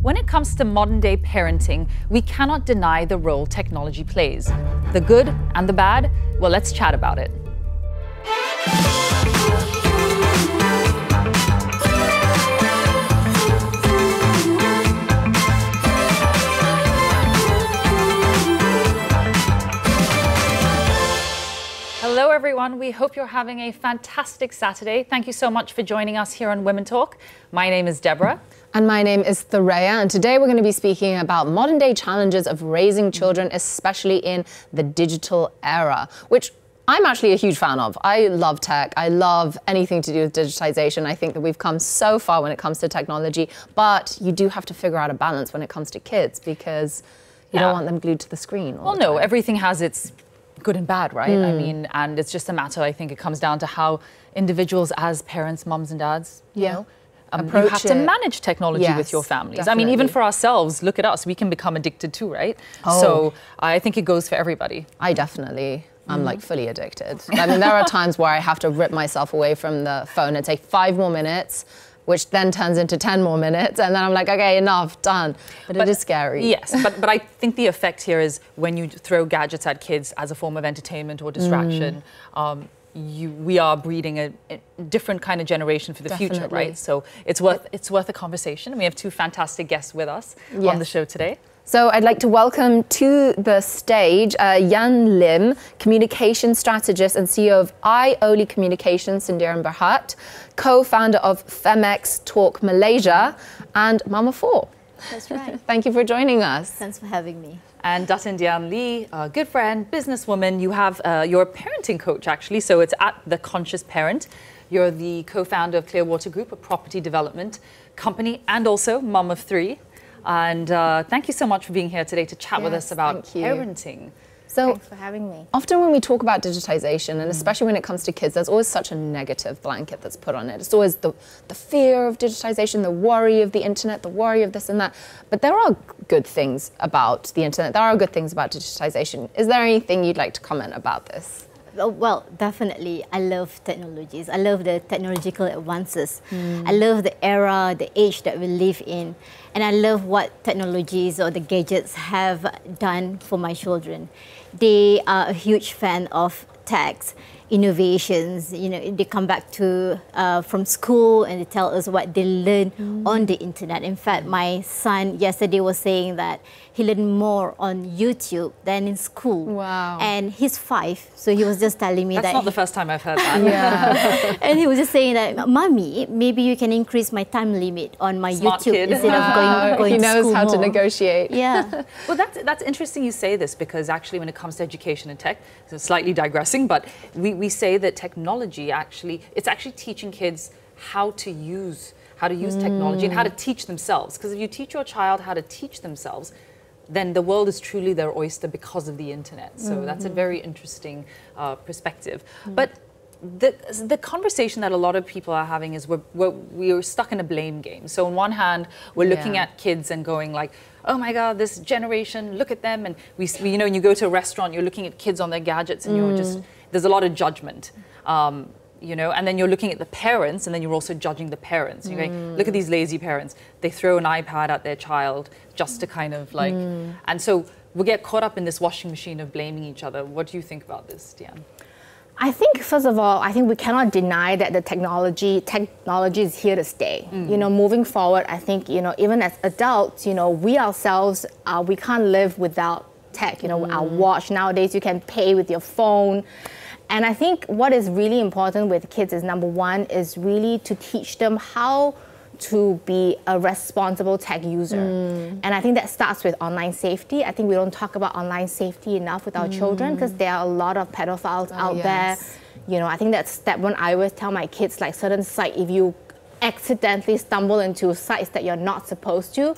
When it comes to modern-day parenting, we cannot deny the role technology plays. The good and the bad? Well, let's chat about it. Hello everyone, we hope you're having a fantastic Saturday. Thank you so much for joining us here on Women Talk. My name is Deborah. And my name is Zoraya, and today we're going to be speaking about modern day challenges of raising children, especially in the digital era, which I'm actually a huge fan of. I love tech. I love anything to do with digitization. I think that we've come so far when it comes to technology, but you do have to figure out a balance when it comes to kids because you don't want them glued to the screen. Well, no, everything has its good and bad, right? I mean, and it's just a matter, I think it comes down to how individuals as parents, mums and dads, you know, you have to manage technology with your families. Definitely. I mean, even for ourselves, look at us, we can become addicted too, right? So I think it goes for everybody. I'm like fully addicted. I mean, there are times where I have to rip myself away from the phone and take 5 more minutes, which then turns into 10 more minutes. And then I'm like, okay, enough, done. But it is scary. Yes, but I think the effect here is when you throw gadgets at kids as a form of entertainment or distraction, we are breeding a different kind of generation for the future, right? So it's worth a conversation. We have 2 fantastic guests with us on the show today. So I'd like to welcome to the stage Yan Lim, communication strategist and CEO of iOli Communications, Sindhya and Berhad, co-founder of FemXTalkMY Malaysia, and Mama 4. That's right. Thank you for joining us. Thanks for having me. And Datin Lee, a good friend, businesswoman. You have your parenting coach, actually, so it's at The Conscious Parent. You're the co-founder of Clearwater Group, a property development company, and also mum of 3. And thank you so much for being here today to chat with us about parenting. So, thanks for having me. Often when we talk about digitization, and especially when it comes to kids, there's always such a negative blanket that's put on it. It's always the fear of digitization, the worry of the internet, the worry of this and that. But there are good things about the internet. There are good things about digitization. Is there anything you'd like to comment about this? Well, definitely. I love technologies. I love the technological advances. I love the era, the age that we live in. And I love what technologies or the gadgets have done for my children. They are a huge fan of techs, innovations. You know, they come back to from school and they tell us what they learn on the internet. In fact, my son yesterday was saying that he learned more on YouTube than in school. Wow. And he's 5, so he was just telling me That's that... not the first time I've heard that. And he was just saying that, Mommy, maybe you can increase my time limit on my Smart YouTube kid. instead of going to school. He knows how to negotiate. Yeah. Well, that's interesting you say this, because actually when it comes to education and tech, so slightly digressing, but we say that technology it's actually teaching kids how to use technology and how to teach themselves. Because if you teach your child how to teach themselves, then the world is truly their oyster because of the internet. So that's a very interesting perspective. But the conversation that a lot of people are having is we're stuck in a blame game. So on one hand, we're looking at kids and going like, oh my God, this generation, look at them. And we you know, when you go to a restaurant, you're looking at kids on their gadgets and you're just, there's a lot of judgment. You know, and then you're looking at the parents, and then you're also judging the parents. You're going, look at these lazy parents. They throw an iPad at their child just to kind of like, and so we get caught up in this washing machine of blaming each other. What do you think about this, Diane? I think, first of all, I think we cannot deny that the technology is here to stay. You know, moving forward, I think, you know, even as adults, you know, we ourselves, we can't live without tech. You know, our watch, nowadays you can pay with your phone. And I think what is really important with kids is, number one, is really to teach them how to be a responsible tech user. And I think that starts with online safety. I think we don't talk about online safety enough with our children, because there are a lot of pedophiles out there. You know, I think that's step one. I always tell my kids, like, certain sites, if you accidentally stumble into sites that you're not supposed to,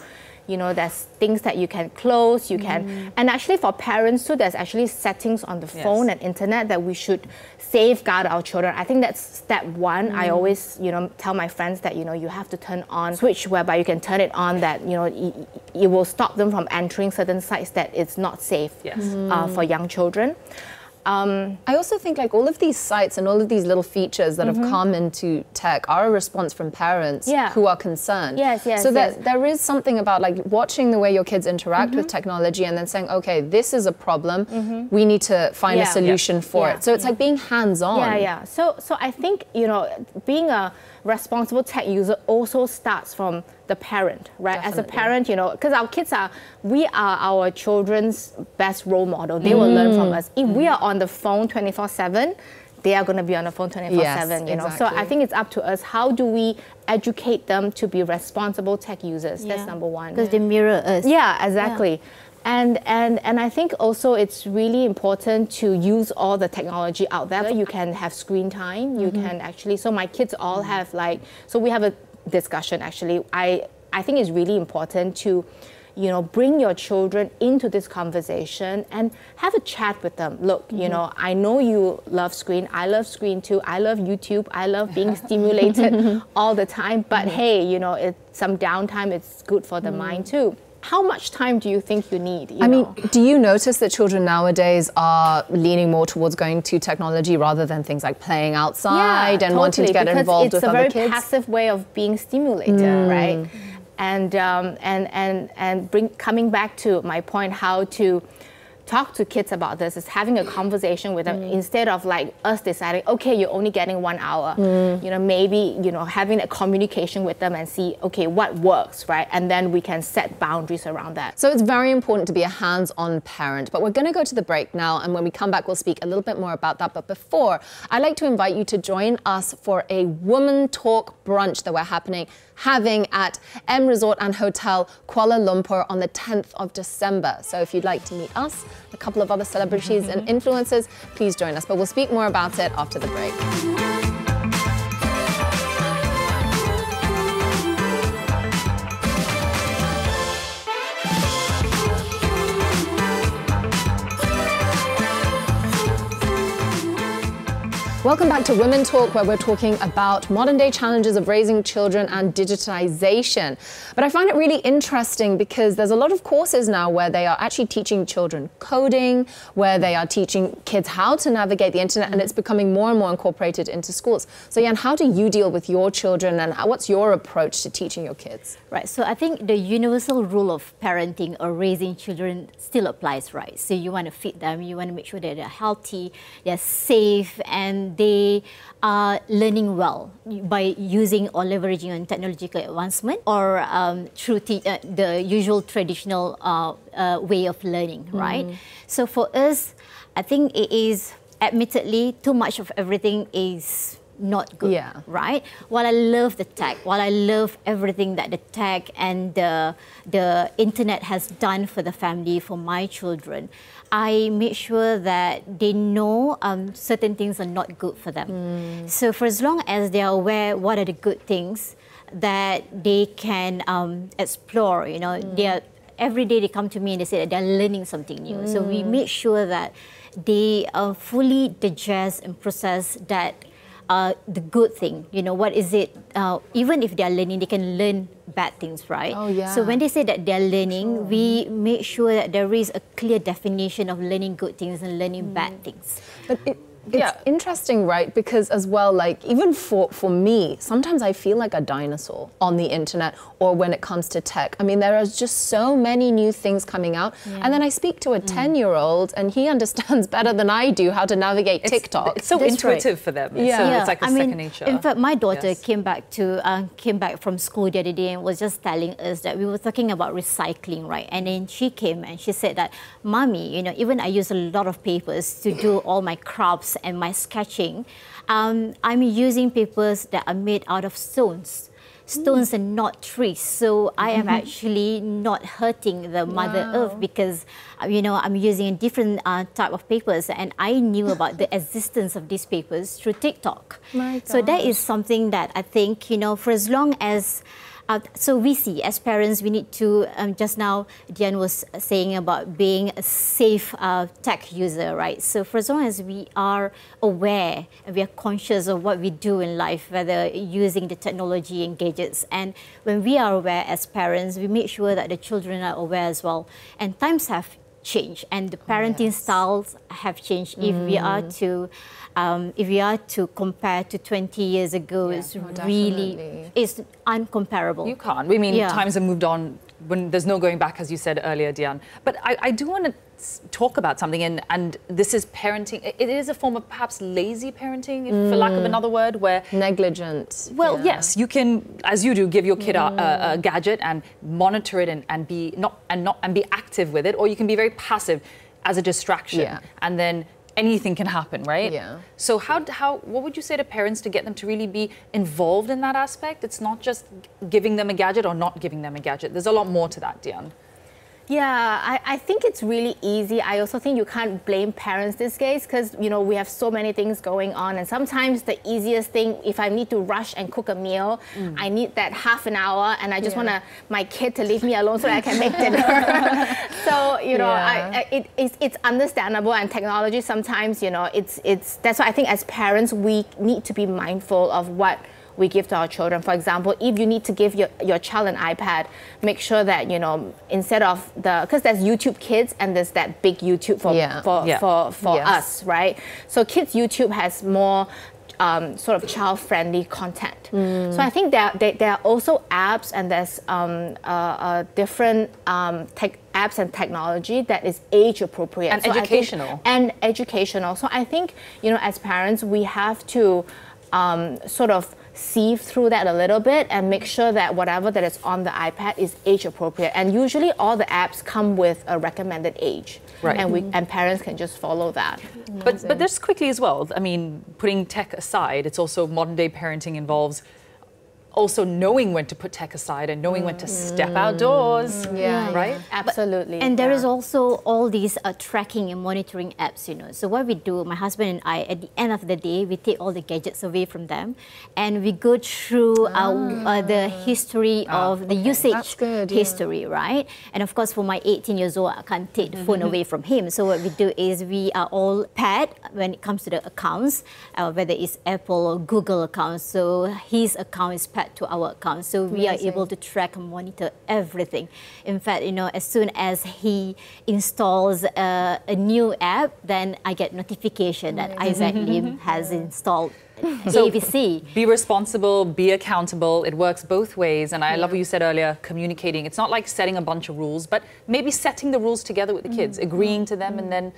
you know, there's things that you can close, you can, and actually for parents too, there's actually settings on the phone and internet that we should safeguard our children. I think that's step one. I always, you know, tell my friends that, you know, you have to turn on switch whereby you can turn it on that, you know, it will stop them from entering certain sites that it's not safe for young children. I also think like all of these sites and all of these little features that have come into tech are a response from parents who are concerned. So there is something about like watching the way your kids interact with technology and then saying, okay, this is a problem. We need to find a solution for it. So it's like being hands-on. So I think, you know, being a responsible tech user also starts from the parent, right? Definitely. As a parent, you know, because our kids we are our children's best role model. They will learn from us. If we are on the phone 24/7, they are going to be on the phone 24/7, you know. So I think it's up to us. How do we educate them to be responsible tech users? That's number one. Because they mirror us. Yeah, exactly. And I think also it's really important to use all the technology out there. You can have screen time. You can actually, so my kids all have like, so we have a discussion actually. I think it's really important to, you know, bring your children into this conversation and have a chat with them. Look, you know, I know you love screen. I love screen too. I love YouTube. I love being stimulated all the time. But hey, you know, some downtime, it's good for the mind too. How much time do you think you need? I mean, do you notice that children nowadays are leaning more towards going to technology rather than things like playing outside and wanting to get involved with other kids? It's a very passive way of being stimulated, right? And coming back to my point, how to talk to kids about this is having a conversation with them instead of like us deciding, okay, you're only getting 1 hour. You know, maybe, you know, having a communication with them and see, okay, what works, right? And then we can set boundaries around that. So it's very important to be a hands-on parent, but we're going to go to the break now. And when we come back, we'll speak a little bit more about that. But before, I'd like to invite you to join us for a Woman Talk brunch that we're having at M Resort and Hotel Kuala Lumpur on the 10th of December. So if you'd like to meet us, a couple of other celebrities and influencers, please join us. But we'll speak more about it after the break. Welcome back to Women Talk, where we're talking about modern-day challenges of raising children and digitization. But I find it really interesting because there's a lot of courses now where they are actually teaching children coding, where they are teaching kids how to navigate the internet, and it's becoming more and more incorporated into schools. So Yan, how do you deal with your children and what's your approach to teaching your kids? Right, so I think the universal rule of parenting or raising children still applies, right? So you want to feed them, you want to make sure that they're healthy, they're safe, and they are learning well by using or leveraging on technological advancement or through the usual traditional way of learning, right? So for us, I think it is admittedly too much of everything is not good, right? While I love the tech, while I love everything that the tech and the internet has done for the family, for my children, I make sure that they know certain things are not good for them. So for as long as they are aware what are the good things that they can explore, you know, they are, every day they come to me and they say that they're learning something new. So we make sure that they fully digest and process that the good thing, you know, what is it, even if they are learning, they can learn bad things, right? So when they say that they're learning, we make sure that there is a clear definition of learning good things and learning bad things. But it's interesting, right? Because as well, like even for me, sometimes I feel like a dinosaur on the internet or when it comes to tech. I mean, there are just so many new things coming out. And then I speak to a 10-year-old and he understands better than I do how to navigate TikTok. It's so intuitive for them. It's like a second nature. In fact, my daughter came back from school the other day and was just telling us that we were talking about recycling, right? And then she came and she said that, Mommy, you know, even I use a lot of papers to do all my crafts and my sketching, I'm using papers that are made out of stones. Stones and not trees. So I am actually not hurting the Mother Earth because, you know, I'm using a different type of papers, and I knew about the existence of these papers through TikTok. So that is something that I think, you know, for as long as so we see, as parents, we need to, just now, Dian was saying about being a safe tech user, right? So for as long as we are aware and we are conscious of what we do in life, whether using the technology and gadgets, and when we are aware as parents, we make sure that the children are aware as well. And times have changed, and the parenting styles have changed. If we are to compare to 20 years ago, it's really, it's uncomparable. You can't. I mean, times have moved on when there's no going back, as you said earlier, Dian. But I do want to talk about something, and this is parenting. It is a form of perhaps lazy parenting, for lack of another word, where negligent. Well, yes, you can, as you do, give your kid a gadget and monitor it and be active with it, or you can be very passive as a distraction, and then anything can happen, right? Yeah. So what would you say to parents to get them to really be involved in that aspect? It's not just giving them a gadget or not giving them a gadget. There's a lot more to that, Dian. Yeah, I think it's really easy. I also think you can't blame parents these days because, you know, we have so many things going on. And sometimes the easiest thing, if I need to rush and cook a meal, I need that half an hour and I just want my kid to leave me alone so that I can make dinner. So, you know, it's understandable, and technology sometimes, you know, that's why I think as parents, we need to be mindful of what we give to our children. For example, if you need to give your child an iPad, make sure that, you know, instead of because there's YouTube Kids and there's that big YouTube for us, right? So Kids YouTube has more sort of child-friendly content. So I think there are also apps, and there's different apps and technology that is age-appropriate. And educational. So I think, you know, as parents, we have to sort of sieve through that a little bit and make sure that whatever that is on the iPad is age appropriate. And usually all the apps come with a recommended age, right? And parents can just follow that. But just quickly as well, I mean, putting tech aside, it's also modern day parenting involves also knowing when to put tech aside and knowing when to step outdoors, right? Absolutely. And there is also all these tracking and monitoring apps, you know. So what we do, my husband and I, at the end of the day, we take all the gadgets away from them and we go through the history of the usage history, right? And of course, for my 18 years old, I can't take the phone away from him. So what we do is we are all paired when it comes to the accounts, whether it's Apple or Google accounts. So his account is paired to our account, so we are able to track and monitor everything. In fact, you know, as soon as he installs a new app, then I get notification that Isaac Lim has installed ABC. Be responsible, be accountable. It works both ways, and I love what you said earlier, communicating. It's not like setting a bunch of rules, but maybe setting the rules together with the kids, agreeing to them, and then,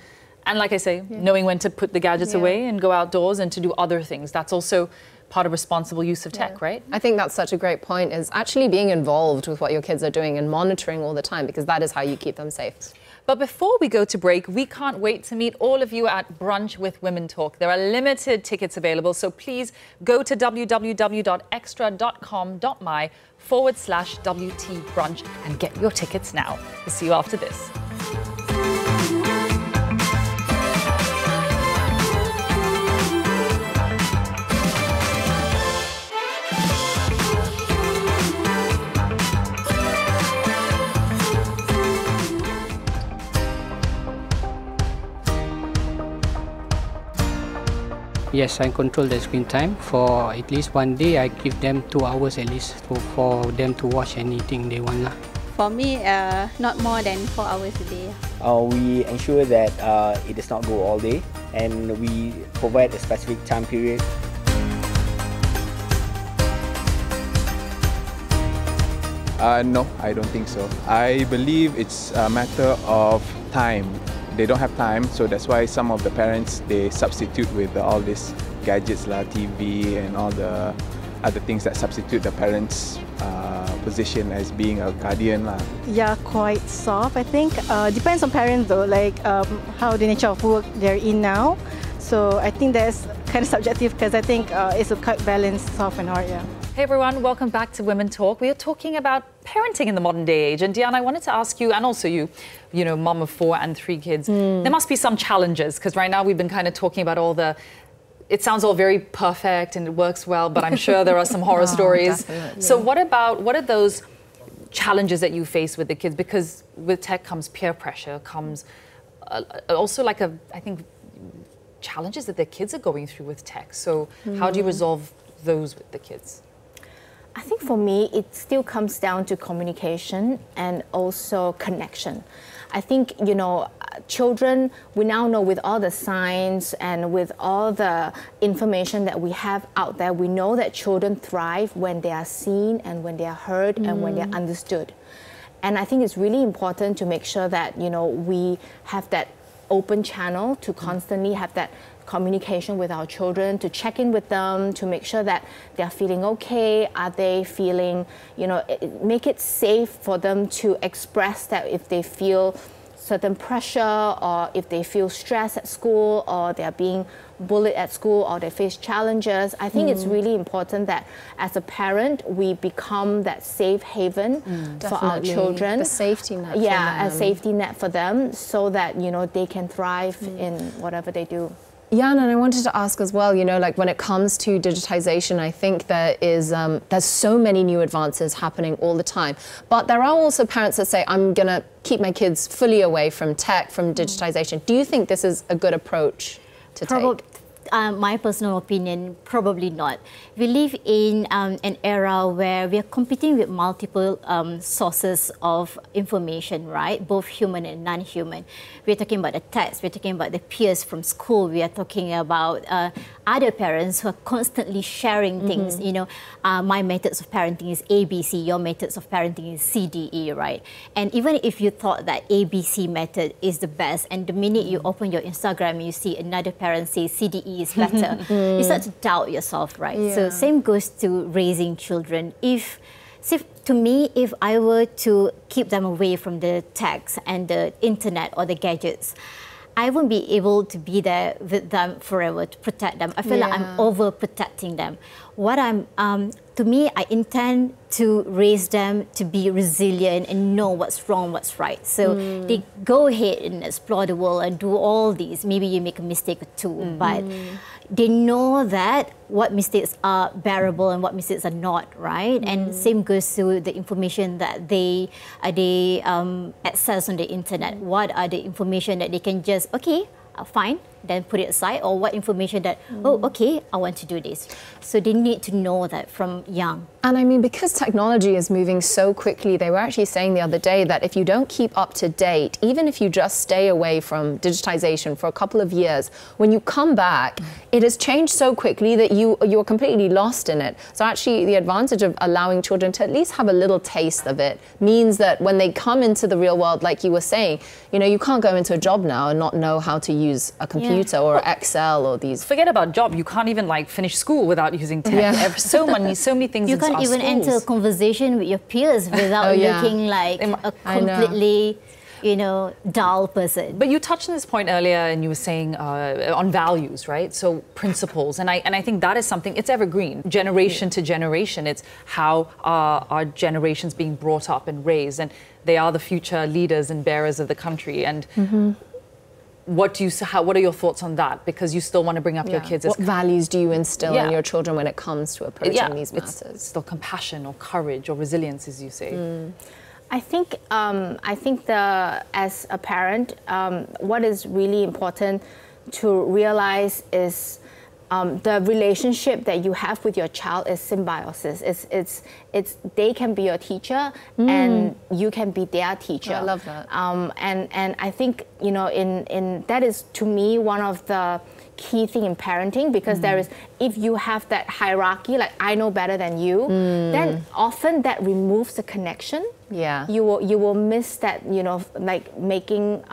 and like I say, knowing when to put the gadgets away and go outdoors and to do other things. That's also part of responsible use of tech, right? I think that's such a great point, is actually being involved with what your kids are doing and monitoring all the time, because that is how you keep them safe. But before we go to break, we can't wait to meet all of you at Brunch with Women Talk. There are limited tickets available, so please go to www.extra.com.my/WT Brunch and get your tickets now. We'll see you after this. Yes, I control the screen time. For at least one day, I give them 2 hours at least for them to watch anything they want. For me, not more than 4 hours a day. We ensure that it does not go all day, and we provide a specific time period. No, I don't think so. I believe it's a matter of time. They don't have time, so that's why some of the parents, they substitute with all these gadgets, TV and all the other things that substitute the parents' position as being a guardian. Yeah, quite soft, I think. Depends on parents though, like how the nature of work they're in now. So I think that's kind of subjective, because I think it's a quite balanced, soft and hard, Hey everyone, welcome back to Women Talk. We are talking about parenting in the modern day age. And Diana, I wanted to ask you, and also you know, mum of 4 and 3 kids, there must be some challenges, because right now we've been kind of talking about all the, it sounds all very perfect and it works well, but I'm sure there are some horror stories. Definitely. So what are those challenges that you face with the kids? Because with tech comes peer pressure, comes also like I think, challenges that the kids are going through with tech. So how do you resolve those with the kids? I think for me, it still comes down to communication and also connection. I think, you know, children, we now know with all the science and with all the information that we have out there, we know that children thrive when they are seen and when they are heard and when they are understood. And I think it's really important to make sure that, you know, we have that open channel to constantly have that communication with our children, to check in with them, to make sure that they're feeling okay. Are they feeling, you know, make it safe for them to express that if they feel certain pressure or if they feel stress at school or they're being bullied at school or they face challenges. I think it's really important that as a parent, we become that safe haven for our children. The safety net. Yeah, a safety net for them so that, you know, they can thrive in whatever they do. Yeah, and I wanted to ask as well, you know, like when it comes to digitization, I think there is, there's so many new advances happening all the time. But there are also parents that say, I'm going to keep my kids fully away from tech, from digitization. Do you think this is a good approach to take? My personal opinion, probably not. We live in an era where we are competing with multiple sources of information, right? Both human and non-human. We're talking about the text, we're talking about the peers from school, we are talking about other parents who are constantly sharing things. You know, my methods of parenting is ABC, your methods of parenting is CDE, right? And even if you thought that ABC method is the best, and the minute you open your Instagram, you see another parent say CDE is better, you start to doubt yourself, right? Yeah. So same goes to raising children. To me, if I were to keep them away from the text and the internet or the gadgets, I won't be able to be there with them forever to protect them. I feel like I'm overprotecting them. To me, I intend to raise them to be resilient and know what's wrong, what's right. So they go ahead and explore the world and do all these. Maybe you make a mistake or two, but they know that what mistakes are bearable and what mistakes are not, right? And same goes to the information that they access on the internet. What are the information that they can just, okay, fine, then put it aside, or what information that, oh, okay, I want to do this. So they need to know that from young. And I mean, because technology is moving so quickly, they were actually saying the other day that if you don't keep up to date, even if you just stay away from digitization for a couple of years, when you come back, it has changed so quickly that you're completely lost in it. So actually, the advantage of allowing children to at least have a little taste of it means that when they come into the real world, like you were saying, you know, you can't go into a job now and not know how to use a computer or Excel or these. Forget about job. You can't even like finish school without using tech. So many things. You can't even enter a conversation with your peers without looking like a completely, you know, dull person. But you touched on this point earlier, and you were saying on values, right? So principles, and I think that is something. It's evergreen, generation to generation. It's how our generations being brought up and raised, and they are the future leaders and bearers of the country. And what are your thoughts on that? Because you still want to bring up your kids. What values do you instill in your children when it comes to approaching these matters? It's still compassion or courage or resilience, as you say. I think as a parent, what is really important to realize is the relationship that you have with your child is symbiosis. It's they can be your teacher and you can be their teacher. I love that. And I think, you know, in that is to me one of the key thing in parenting, because there is, if you have that hierarchy, like I know better than you, then often that removes the connection. Yeah. You will miss that, you know, like making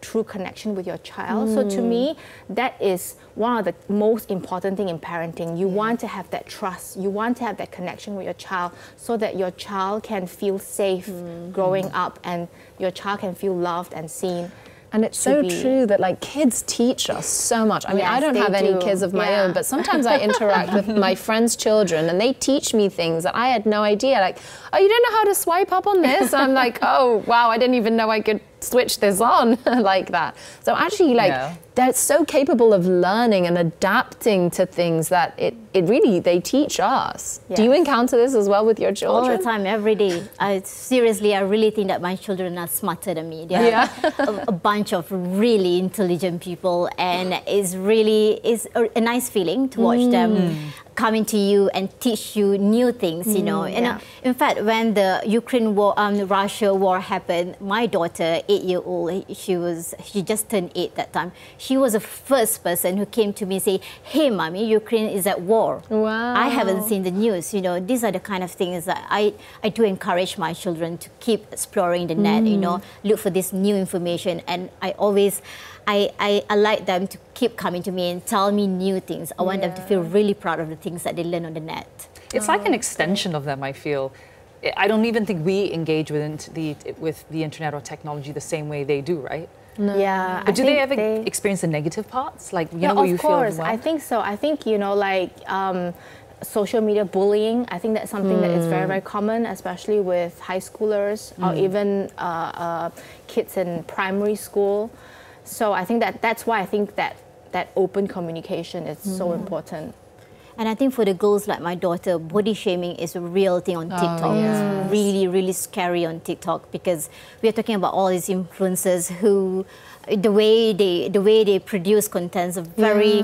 true connection with your child. So to me, that is one of the most important thing in parenting. You want to have that trust. You want to have that connection with your child so that your child can feel safe growing up and your child can feel loved and seen. And it's so true that like kids teach us so much. I mean, I don't have any kids of my own, but sometimes I interact with my friends' children and they teach me things that I had no idea. Like, oh, you don't know how to swipe up on this? I'm like, oh, wow, I didn't even know I could switch this on like that. So actually, like, they're so capable of learning and adapting to things that it really, they teach us. Do you encounter this as well with your children? All the time, every day. Seriously, I really think that my children are smarter than me. They are a bunch of really intelligent people, and it's a nice feeling to watch them coming to you and teach you new things, you know. And in fact, when the Ukraine war, Russia war happened, my daughter, 8-year-old, she just turned 8 that time. She was the first person who came to me and say, "Hey, mommy, Ukraine is at war." Wow. I haven't seen the news, you know. These are the kind of things that I do encourage my children to keep exploring the net, you know, look for this new information. And I always, I like them to keep coming to me and tell me new things. I want them to feel really proud of the things that they learn on the net. It's like an extension of them, I feel. I don't even think we engage with the internet or technology the same way they do, right? No. Yeah. But do they ever experience the negative parts? Like, you know, where you feel overwhelmed? I think so. I think, you know, like social media bullying, I think that's something that is very, very common, especially with high schoolers or even kids in primary school. So I think that's why I think that open communication is so important. And I think for the girls like my daughter, body shaming is a real thing on TikTok. It's really, really scary on TikTok because we are talking about all these influencers who, the way they produce contents are very.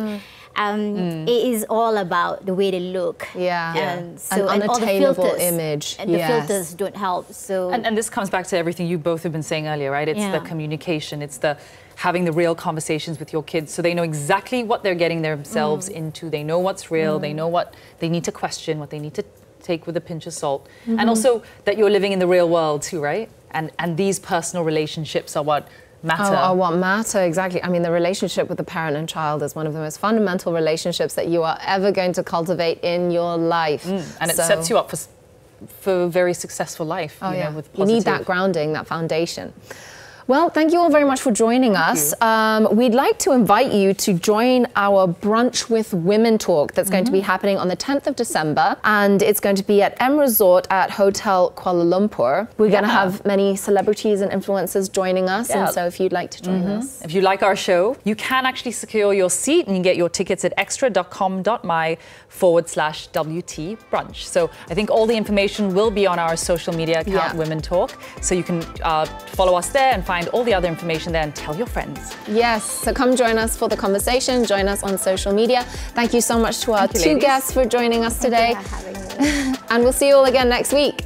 It is all about the way they look. And so an unattainable all the filters, image. And the filters don't help. So and this comes back to everything you both have been saying earlier, right? It's the communication. It's the having the real conversations with your kids so they know exactly what they're getting themselves into. They know what's real. They know what they need to question, what they need to take with a pinch of salt. And also that you're living in the real world too, right? And these personal relationships are what matter. Oh, what matter, exactly. I mean, the relationship with the parent and child is one of the most fundamental relationships that you are ever going to cultivate in your life. And it sets you up for a very successful life. Oh, you know, with you need that grounding, that foundation. Well, thank you all very much for joining us. We'd like to invite you to join our Brunch with Women talk that's going to be happening on the 10th of December. And it's going to be at M Resort at Hotel Kuala Lumpur. We're going to have many celebrities and influencers joining us. And so if you'd like to join us. If you like our show, you can actually secure your seat and you get your tickets at extra.com.my/WT brunch. So I think all the information will be on our social media account, Women Talk. So you can follow us there and find all the other information there and tell your friends. Yes, so come join us for the conversation, join us on social media. Thank you so much to our two guests for joining us today. And we'll see you all again next week.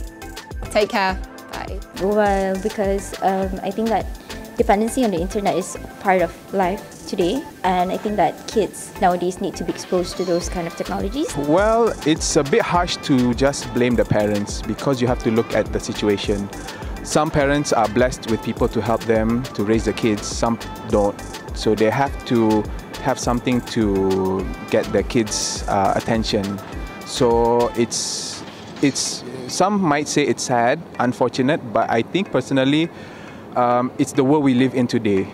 Take care. Bye. Well, because I think that dependency on the internet is part of life today, and I think that kids nowadays need to be exposed to those kind of technologies. Well, it's a bit harsh to just blame the parents because you have to look at the situation. Some parents are blessed with people to help them to raise the kids, some don't. So they have to have something to get their kids' attention. So it's some might say it's sad, unfortunate, but I think personally it's the world we live in today.